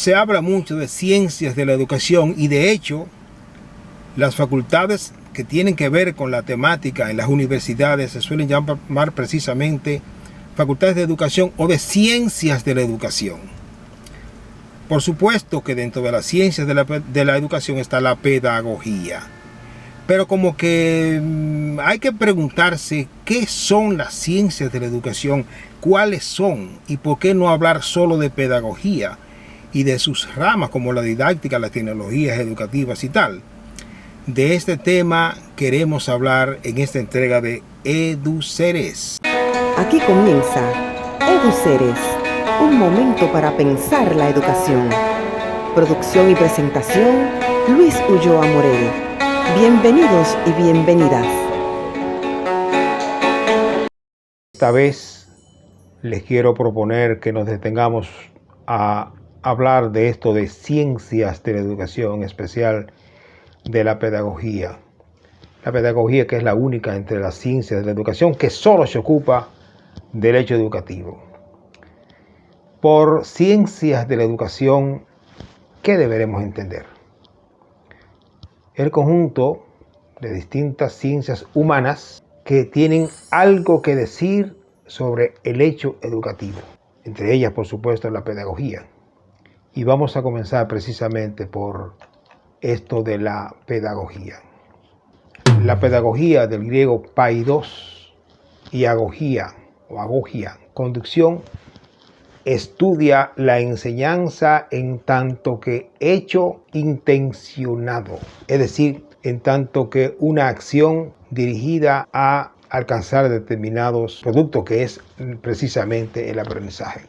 Se habla mucho de ciencias de la educación y de hecho las facultades que tienen que ver con la temática en las universidades se suelen llamar precisamente facultades de educación o de ciencias de la educación. Por supuesto que dentro de las ciencias de la educación está la pedagogía, pero como que hay que preguntarse qué son las ciencias de la educación, cuáles son y por qué no hablar solo de pedagogía y de sus ramas como la didáctica, las tecnologías educativas y tal. De este tema queremos hablar en esta entrega de EduCeres. Aquí comienza EduCeres, un momento para pensar la educación. Producción y presentación, Luis Ulloa Morel. Bienvenidos y bienvenidas. Esta vez les quiero proponer que nos detengamos a hablar de esto de ciencias de la educación, en especial de la pedagogía. La pedagogía, que es la única entre las ciencias de la educación que solo se ocupa del hecho educativo. Por ciencias de la educación, ¿qué deberemos entender? El conjunto de distintas ciencias humanas que tienen algo que decir sobre el hecho educativo. Entre ellas, por supuesto, la pedagogía. Y vamos a comenzar precisamente por esto de la pedagogía. La pedagogía, del griego paidos, y agogía o agogia, conducción, estudia la enseñanza en tanto que hecho intencionado, es decir, en tanto que una acción dirigida a alcanzar determinados productos, que es precisamente el aprendizaje.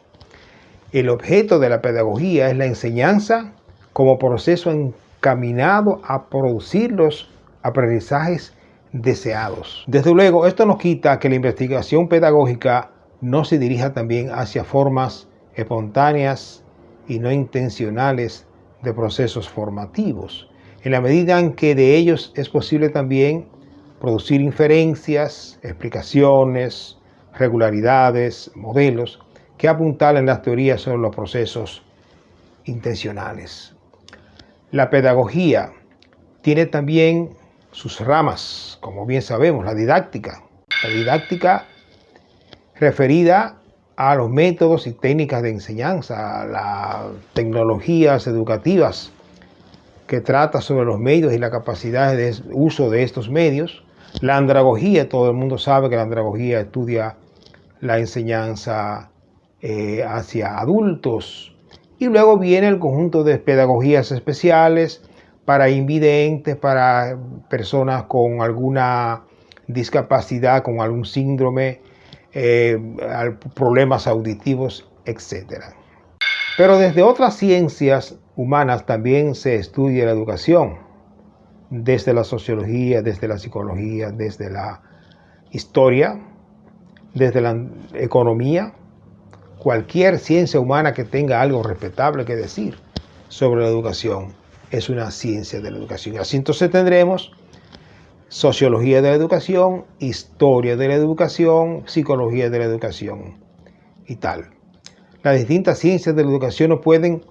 El objeto de la pedagogía es la enseñanza como proceso encaminado a producir los aprendizajes deseados. Desde luego, esto no quita que la investigación pedagógica no se dirija también hacia formas espontáneas y no intencionales de procesos formativos, en la medida en que de ellos es posible también producir inferencias, explicaciones, regularidades, modelos que apuntalan las teorías sobre los procesos intencionales. La pedagogía tiene también sus ramas, como bien sabemos, la didáctica. La didáctica referida a los métodos y técnicas de enseñanza, a las tecnologías educativas que trata sobre los medios y la capacidad de uso de estos medios. La andragogía, todo el mundo sabe que la andragogía estudia la enseñanza hacia adultos. Y luego viene el conjunto de pedagogías especiales para invidentes, para personas con alguna discapacidad, con algún síndrome, problemas auditivos, etc. Pero desde otras ciencias humanas también se estudia la educación, desde la sociología, desde la psicología, desde la historia, desde la economía. Cualquier ciencia humana que tenga algo respetable que decir sobre la educación es una ciencia de la educación. Así entonces tendremos sociología de la educación, historia de la educación, psicología de la educación y tal. Las distintas ciencias de la educación no pueden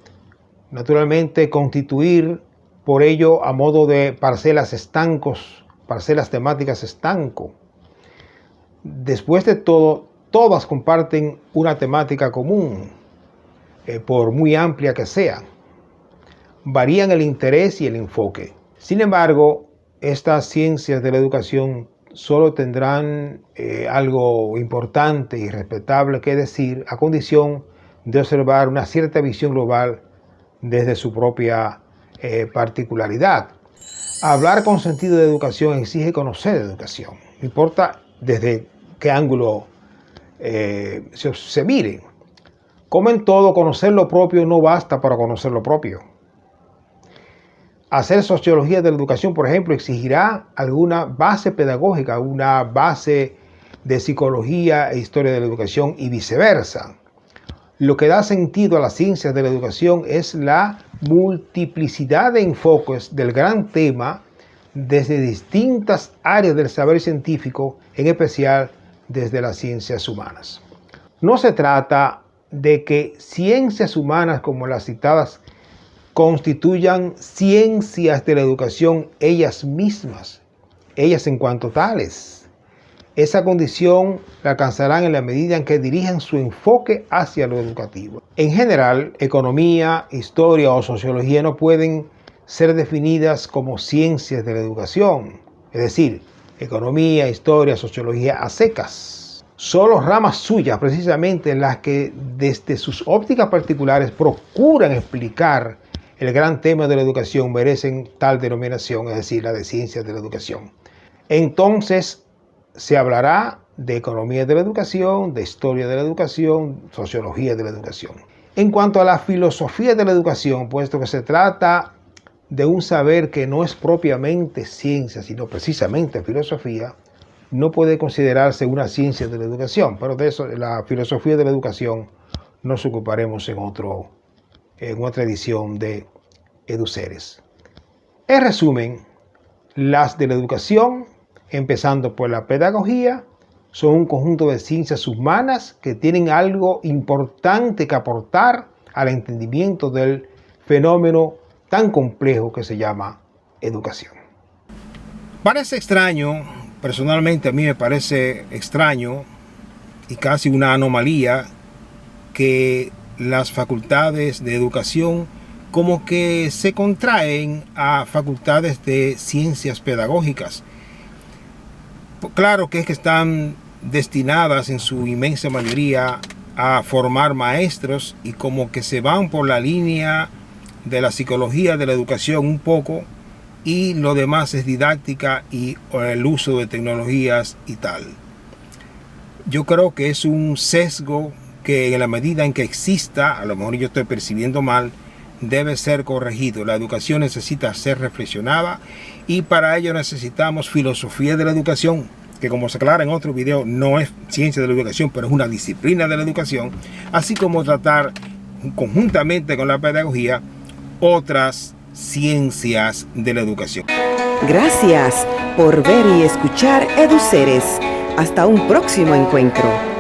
naturalmente constituir por ello a modo de parcelas estancos, parcelas temáticas estanco. Después de todo, todas comparten una temática común, por muy amplia que sea. Varían el interés y el enfoque. Sin embargo, estas ciencias de la educación solo tendrán algo importante y respetable que decir a condición de observar una cierta visión global desde su propia particularidad. Hablar con sentido de educación exige conocer educación. No importa desde qué ángulo se mire. Como en todo, conocer lo propio no basta para conocer lo propio. Hacer sociología de la educación, por ejemplo, exigirá alguna base pedagógica, una base de psicología e historia de la educación y viceversa. Lo que da sentido a las ciencias de la educación es la multiplicidad de enfoques del gran tema desde distintas áreas del saber científico, en especial desde las ciencias humanas. No se trata de que ciencias humanas como las citadas constituyan ciencias de la educación ellas mismas, ellas en cuanto tales. Esa condición la alcanzarán en la medida en que dirijan su enfoque hacia lo educativo. En general, economía, historia o sociología no pueden ser definidas como ciencias de la educación, es decir, economía, historia, sociología a secas. Solo ramas suyas, precisamente las que desde sus ópticas particulares procuran explicar el gran tema de la educación, merecen tal denominación, es decir, la de ciencias de la educación. Entonces se hablará de economía de la educación, de historia de la educación, sociología de la educación. En cuanto a la filosofía de la educación, puesto que se trata de un saber que no es propiamente ciencia, sino precisamente filosofía, no puede considerarse una ciencia de la educación, pero de eso, la filosofía de la educación, nos ocuparemos en otra edición de EduCeres. En resumen, las de la educación, empezando por la pedagogía, son un conjunto de ciencias humanas que tienen algo importante que aportar al entendimiento del fenómeno tan complejo que se llama educación. Parece extraño, personalmente a mí me parece extraño y casi una anomalía que las facultades de educación como que se contraen a facultades de ciencias pedagógicas. Claro que es que están destinadas en su inmensa mayoría a formar maestros y como que se van por la línea de la psicología de la educación un poco, y lo demás es didáctica y el uso de tecnologías y tal. Yo creo que es un sesgo que en la medida en que exista, a lo mejor yo estoy percibiendo mal, debe ser corregido. La educación necesita ser reflexionada y para ello necesitamos filosofía de la educación, que como se aclara en otro video no es ciencia de la educación, pero es una disciplina de la educación, así como tratar conjuntamente con la pedagogía otras ciencias de la educación. Gracias por ver y escuchar EduCeres. Hasta un próximo encuentro.